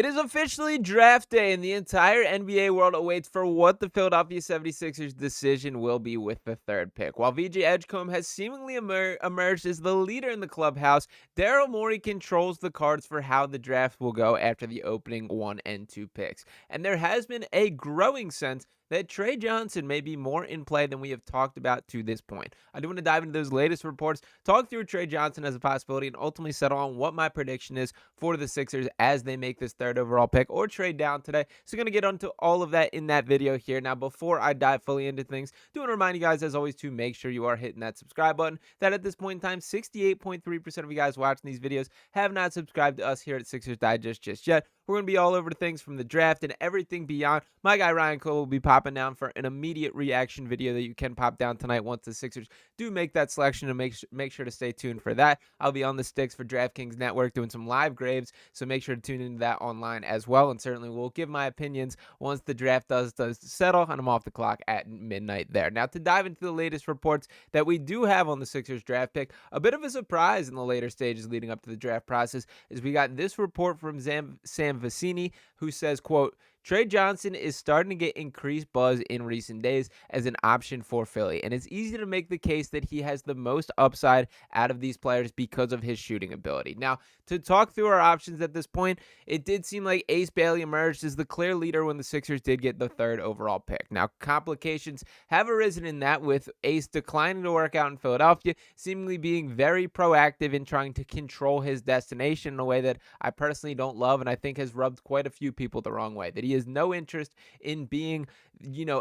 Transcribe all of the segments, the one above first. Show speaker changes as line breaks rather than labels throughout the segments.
It is officially draft day, and the entire NBA world awaits for what the Philadelphia 76ers decision will be with the third pick. While VJ Edgecom has seemingly emerged as the leader in the clubhouse, Daryl Morey controls the cards for how the draft will go after the opening 1 and 2 picks. And there has been a growing sense that Tre Johnson may be more in play than we have talked about to this point. I do want to dive into those latest reports, talk through Tre Johnson as a possibility, and ultimately settle on what my prediction is for the Sixers as they make this third overall pick or trade down today. So, going to get onto all of that in that video here. Now, before I dive fully into things, do want to remind you guys, as always, to make sure you are hitting that subscribe button. That at this point in time, 68.3% of you guys watching these videos have not subscribed to us here at Sixers Digest just yet. We're going to be all over things from the draft and everything beyond. My guy Ryan Cole will be popping down for an immediate reaction video that you can pop down tonight once the Sixers do make that selection, and make sure to stay tuned for that. I'll be on the sticks for DraftKings Network doing some live graves, so make sure to tune into that online as well. And certainly we'll give my opinions once the draft does settle, and I'm off the clock at midnight there. Now, to dive into the latest reports that we do have on the Sixers draft pick, a bit of a surprise in the later stages leading up to the draft process is we got this report from Sam Vecini, who says, quote, Tre Johnson is starting to get increased buzz in recent days as an option for Philly, and it's easy to make the case that he has the most upside out of these players because of his shooting ability. Now, to talk through our options at this point, it did seem like Ace Bailey emerged as the clear leader when the Sixers did get the third overall pick. Now, complications have arisen in that, with Ace declining to work out in Philadelphia, seemingly being very proactive in trying to control his destination in a way that I personally don't love, and I think has rubbed quite a few people the wrong way. That he has no interest in being,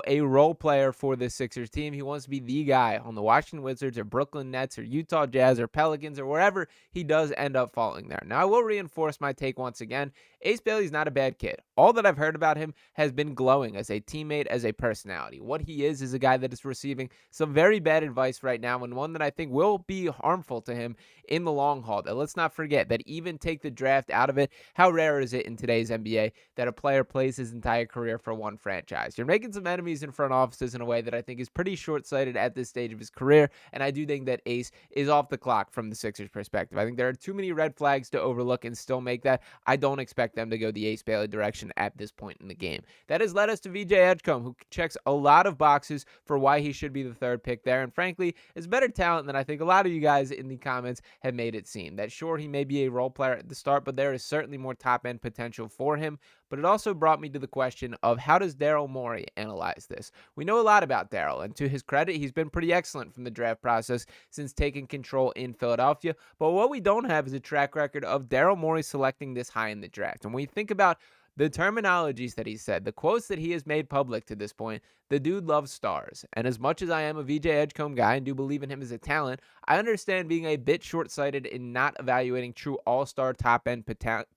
a role player for the Sixers team. He wants to be the guy on the Washington Wizards or Brooklyn Nets or Utah Jazz or Pelicans or wherever he does end up falling there. Now, I will reinforce my take once again. Ace Bailey's not a bad kid. All that I've heard about him has been glowing as a teammate, as a personality. What he is a guy that is receiving some very bad advice right now, and one that I think will be harmful to him in the long haul. That, let's not forget that, even take the draft out of it, how rare is it in today's NBA that a player plays his entire career for one franchise? You're making some enemies in front offices in a way that I think is pretty short-sighted at this stage of his career, and I do think that Ace is off the clock from the Sixers' perspective. I think there are too many red flags to overlook and still make that. I don't expect them to go the Ace Bailey direction at this point in the game. That has led us to VJ Edgecom, who checks a lot of boxes for why he should be the third pick there, and frankly is better talent than I think a lot of you guys in the comments have made it seem. That sure, he may be a role player at the start, but there is certainly more top-end potential for him. But it also brought me to the question of, how does Daryl Morey analyze this? We know a lot about Daryl, and to his credit, he's been pretty excellent from the draft process since taking control in Philadelphia. But what we don't have is a track record of Daryl Morey selecting this high in the draft. And when you think about the terminologies that he said, the quotes that he has made public to this point, the dude loves stars. And as much as I am a VJ Edgecombe guy and do believe in him as a talent, I understand being a bit short-sighted in not evaluating true all-star top-end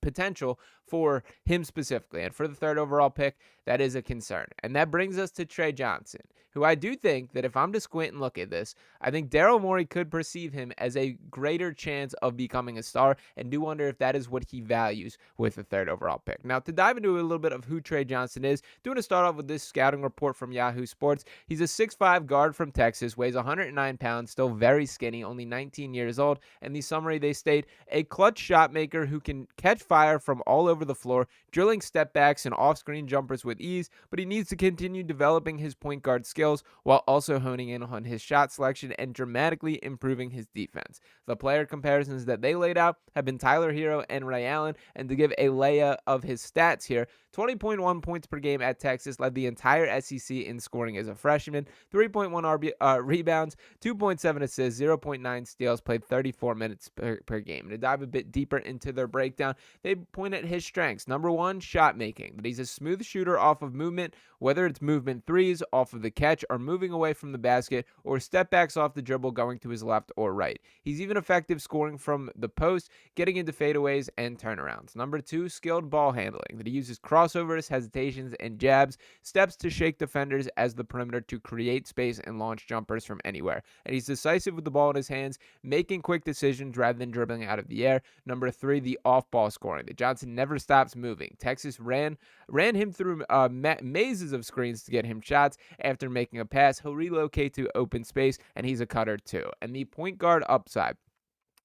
potential for him specifically. And for the third overall pick, that is a concern. And that brings us to Tre Johnson, who I do think that, if I'm to squint and look at this, I think Daryl Morey could perceive him as a greater chance of becoming a star, and do wonder if that is what he values with the third overall pick. Now, to dive into a little bit of who Tre Johnson is, do want to start off with this scouting report from Yahoo Sports. He's a 6'5" guard from Texas, weighs 109 pounds, still very skinny, only 19 years old. And the summary, they state, a clutch shot maker who can catch fire from all over the floor, drilling step backs and off-screen jumpers with ease, but he needs to continue developing his point guard skills while also honing in on his shot selection and dramatically improving his defense. The player comparisons that they laid out have been Tyler Hero and Ray Allen, and to give a layout of his stats here, 20.1 points per game at Texas, led the entire SEC in scoring as a freshman, 3.1 rebounds, 2.7 assists, 0.9 steals, played 34 minutes per game. And to dive a bit deeper into their breakdown, they point at his strengths. Number one, shot making. That he's a smooth shooter off of movement, whether it's movement threes off of the catch or moving away from the basket, or step backs off the dribble going to his left or right. He's even effective scoring from the post, getting into fadeaways and turnarounds. Number two, skilled ball handling. That he uses crossovers, hesitations, and jabs, steps to shake defenders as the perimeter to create space and launch jumpers from anywhere. And he's decisive with the ball in his hands, making quick decisions rather than dribbling out of the air. Number three, the off-ball scoring. That Johnson never stops moving. Texas ran him through mazes of screens to get him shots. After making a pass, he'll relocate to open space, and he's a cutter too. And the point guard upside.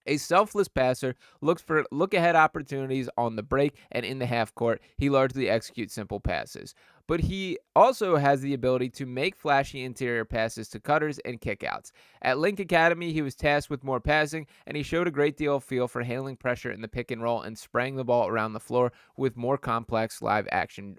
A selfless passer looks for look-ahead opportunities on the break and in the half court. He largely executes simple passes. But he also has the ability to make flashy interior passes to cutters and kickouts. At Link Academy, he was tasked with more passing, and he showed a great deal of feel for handling pressure in the pick and roll and spraying the ball around the floor with more complex live action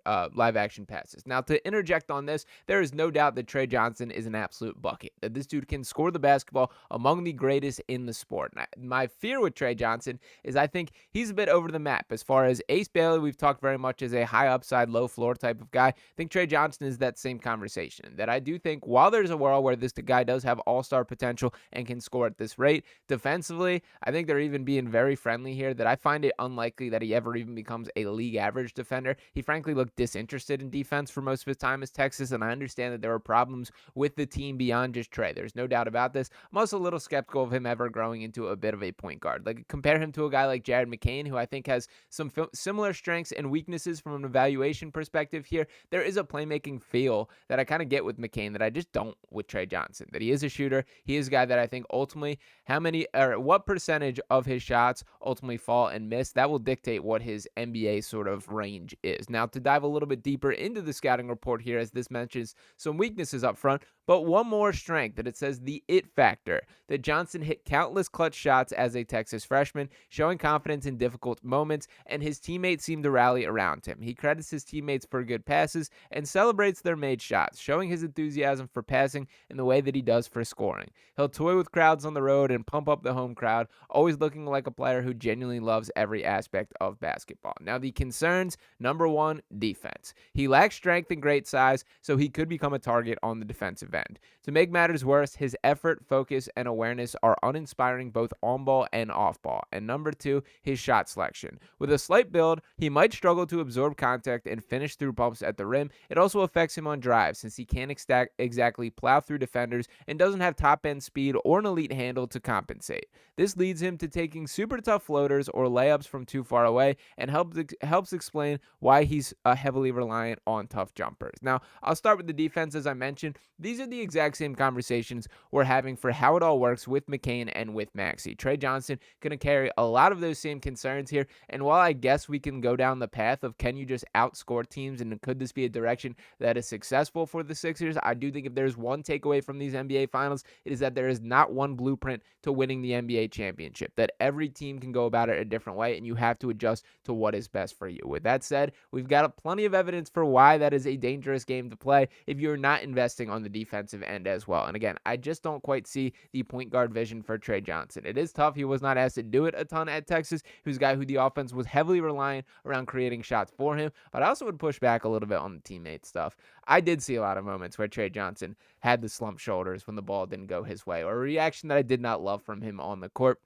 passes. Now, to interject on this, there is no doubt that Tre Johnson is an absolute bucket. That this dude can score the basketball among the greatest in the sport. My fear with Tre Johnson is I think he's a bit over the map. As far as Ace Bailey, we've talked very much as a high upside, low floor type of guy. I think Tre Johnson is that same conversation. That I do think while there's a world where this guy does have all-star potential and can score at this rate, defensively, I think they're even being very friendly here, that I find it unlikely that he ever even becomes a league average defender. He frankly looked disinterested in defense for most of his time as Texas, and I understand that there were problems with the team beyond just Tre. There's no doubt about this. I'm also a little skeptical of him ever growing into a bit of a point guard. Like, compare him to a guy like Jared McCain, who I think has some similar strengths and weaknesses from an evaluation perspective here. There is a playmaking feel that I kind of get with McCain that I just don't with Tre Johnson. That he is a shooter. He is a guy that I think ultimately what percentage of his shots ultimately fall and miss, that will dictate what his NBA sort of range is. Now, to dive a little bit deeper into the scouting report here, as this mentions some weaknesses up front, but one more strength, that it says the it factor, that Johnson hit countless clutch shots as a Texas freshman, showing confidence in difficult moments, and his teammates seem to rally around him. He credits his teammates for good passes and celebrates their made shots, showing his enthusiasm for passing in the way that he does for scoring. He'll toy with crowds on the road and pump up the home crowd, always looking like a player who genuinely loves every aspect of basketball. Now, the concerns, number one, defense. He lacks strength and great size, so he could become a target on the defensive end. To make matters worse, his effort, focus, and awareness are uninspiring both on ball and off ball. And number two, his shot selection. With a slight build, he might struggle to absorb contact and finish through bumps at the rim. It also affects him on drives, since he can't exactly plow through defenders and doesn't have top-end speed or an elite handle to compensate. This leads him to taking super tough floaters or layups from too far away, and helps explain why he's heavily reliant on tough jumpers. Now, I'll start with the defense. As I mentioned, these are the exact same conversations we're having for how it all works with McCain and with Maxey. Tre Johnson going to carry a lot of those same concerns here, and while I guess we can go down the path of can you just outscore teams and could this be a direction that is successful for the Sixers, I do think if there's one takeaway from these NBA Finals, it is that there is not one blueprint to winning the NBA championship, that every team can go about it a different way, and you have to adjust to what is best for you. With that said, we've got plenty of evidence for why that is a dangerous game to play if you're not investing on the defensive end as well. And again, I just don't quite see the point guard vision for Tre Johnson. It is tough. He was not asked to do it a ton at Texas. He was a guy who the offense was heavily reliant around creating shots for him, but I also would push back a little bit on the teammate stuff. I did see a lot of moments where Tre Johnson had the slumped shoulders when the ball didn't go his way, or a reaction that I did not love from him on the court.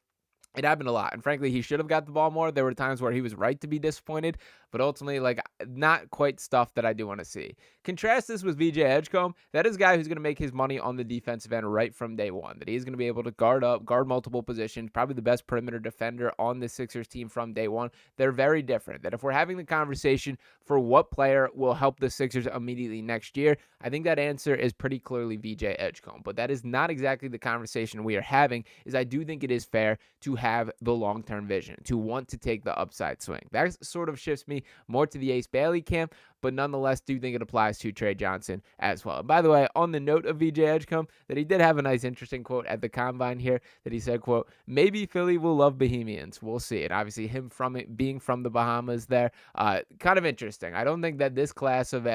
It happened a lot, and frankly, he should have got the ball more. There were times where he was right to be disappointed, but ultimately, not quite stuff that I do want to see. Contrast this with VJ Edgecom. That is a guy who's going to make his money on the defensive end right from day one, that he's going to be able to guard multiple positions, probably the best perimeter defender on the Sixers team from day one. They're very different. That if we're having the conversation for what player will help the Sixers immediately next year, I think that answer is pretty clearly VJ Edgecom, but that is not exactly the conversation we are having. Is I do think it is fair to have the long-term vision, to want to take the upside swing. That sort of shifts me more to the Ace Bailey camp, but nonetheless do think it applies to Tre Johnson as well. And by the way, on the note of VJ Edgecom, that he did have a nice interesting quote at the Combine here, that he said, quote, "Maybe Philly will love Bohemians. We'll see." And obviously him being from the Bahamas there, kind of interesting. I don't think that this class of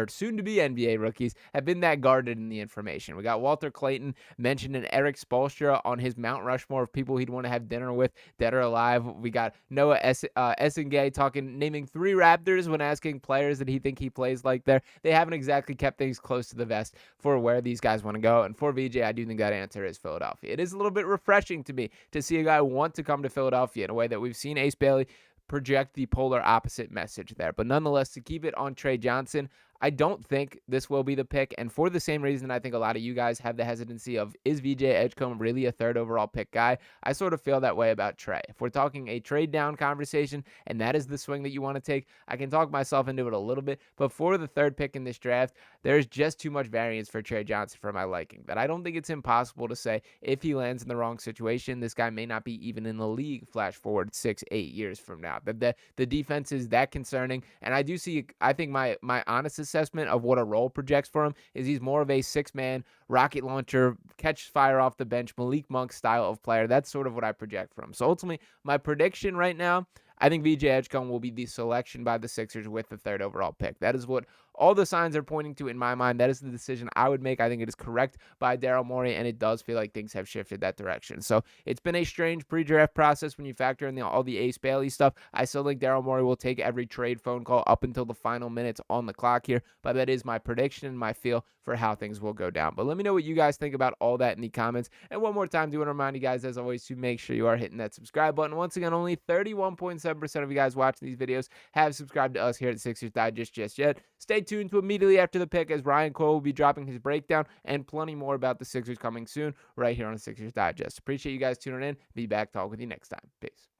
soon-to-be NBA rookies have been that guarded in the information. We got Walter Clayton mentioned in Eric Spoelstra on his Mount Rushmore of people he'd want to have dinner with, dead or alive. We got Noah Essengay naming 3 Raptors when asking players that he think he plays like there. They haven't exactly kept things close to the vest for where these guys want to go. And for VJ, I do think that answer is Philadelphia. It is a little bit refreshing to me to see a guy want to come to Philadelphia in a way that we've seen Ace Bailey project the polar opposite message there. But nonetheless, to keep it on Tre Johnson, I don't think this will be the pick, and for the same reason I think a lot of you guys have the hesitancy of, is VJ Edgecombe really a third overall pick guy? I sort of feel that way about Trey. If we're talking a trade down conversation, and that is the swing that you want to take, I can talk myself into it a little bit, but for the third pick in this draft, there's just too much variance for Trey Johnson for my liking, that I don't think it's impossible to say if he lands in the wrong situation, this guy may not be even in the league flash forward 6-8 years from now. The defense is that concerning, and I think my honest assessment of what a role projects for him is he's more of a six-man rocket launcher, catch fire off the bench, Malik Monk style of player. That's sort of what I project for him. So ultimately, my prediction right now, I think VJ Edgecombe will be the selection by the Sixers with the third overall pick. That is what all the signs are pointing to in my mind. That is the decision I would make. I think it is correct by Daryl Morey, and it does feel like things have shifted that direction. So it's been a strange pre-draft process when you factor in all the Ace Bailey stuff. I still think Daryl Morey will take every trade phone call up until the final minutes on the clock here, but that is my prediction and my feel for how things will go down. But let me know what you guys think about all that in the comments. And one more time, do want to remind you guys, as always, to make sure you are hitting that subscribe button. Once again, only 31.7% of you guys watching these videos have subscribed to us here at Sixers Digest just yet. Stay tuned to immediately after the pick, as Ryan Cole will be dropping his breakdown and plenty more about the Sixers coming soon right here on Sixers Digest. Appreciate you guys tuning in. Be back. Talk with you next time. Peace.